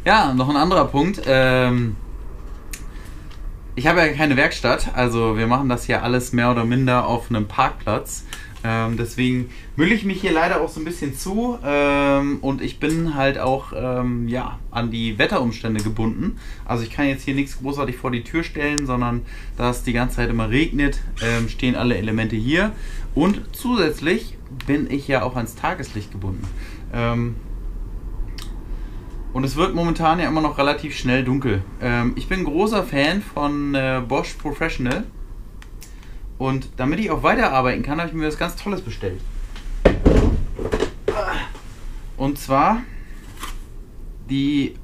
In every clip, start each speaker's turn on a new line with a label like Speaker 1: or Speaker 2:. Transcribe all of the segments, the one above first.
Speaker 1: Ja, noch ein anderer Punkt. Ich habe ja keine Werkstatt, also wir machen das hier alles mehr oder minder auf einem Parkplatz. Deswegen mülle ich mich hier leider auch so ein bisschen zu und ich bin halt auch ja, an die Wetterumstände gebunden. Also ich kann jetzt hier nichts großartig vor die Tür stellen, sondern da es die ganze Zeit immer regnet, stehen alle Elemente hier. Und zusätzlich bin ich ja auch ans Tageslicht gebunden. Und es wird momentan ja immer noch relativ schnell dunkel. Ich bin großer Fan von Bosch Professional. Und damit ich auch weiterarbeiten kann, habe ich mir was ganz Tolles bestellt. Und zwar die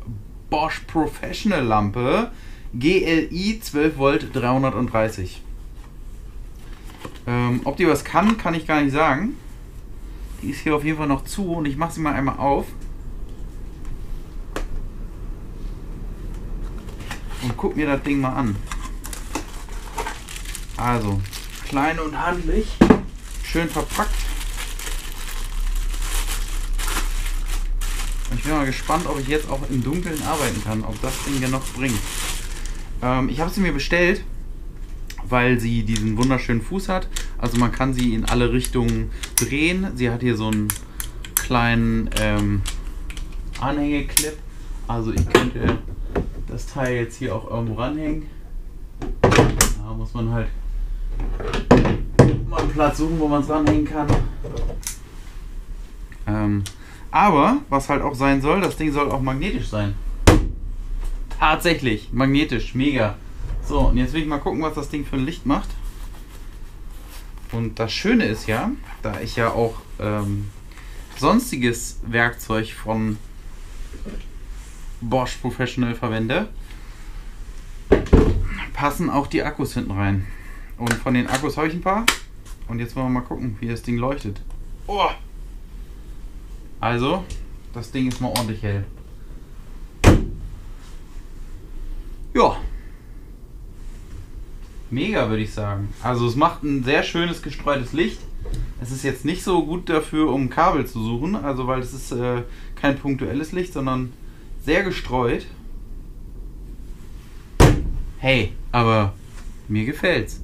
Speaker 1: Bosch Professional Lampe GLI 12 Volt 330. Ob die was kann ich gar nicht sagen. Die ist hier auf jeden Fall noch zu und ich mache sie mal einmal auf. Und guck mir das Ding mal an. Also, klein und handlich, schön verpackt. Und ich bin mal gespannt, ob ich jetzt auch im Dunkeln arbeiten kann, ob das Ding genug bringt. Ich habe sie mir bestellt, weil sie diesen wunderschönen Fuß hat. Also man kann sie in alle Richtungen drehen. Sie hat hier so einen kleinen Anhängeclip. Also ich könnte das Teil jetzt hier auch irgendwo ranhängen. Da muss man halt mal einen Platz suchen, wo man es ranhängen kann. Aber, was halt auch sein soll, das Ding soll auch magnetisch sein. Tatsächlich, magnetisch, mega. So, und jetzt will ich mal gucken, was das Ding für ein Licht macht. Und das Schöne ist ja, da ich ja auch sonstiges Werkzeug von Bosch Professional verwende, passen auch die Akkus hinten rein. Und von den Akkus habe ich ein paar. Und jetzt wollen wir mal gucken, wie das Ding leuchtet. Oh! Also, das Ding ist mal ordentlich hell. Ja. Mega, würde ich sagen. Also es macht ein sehr schönes gestreutes Licht. Es ist jetzt nicht so gut dafür, um Kabel zu suchen. Also weil es ist kein punktuelles Licht, sondern sehr gestreut. Hey, aber mir gefällt's.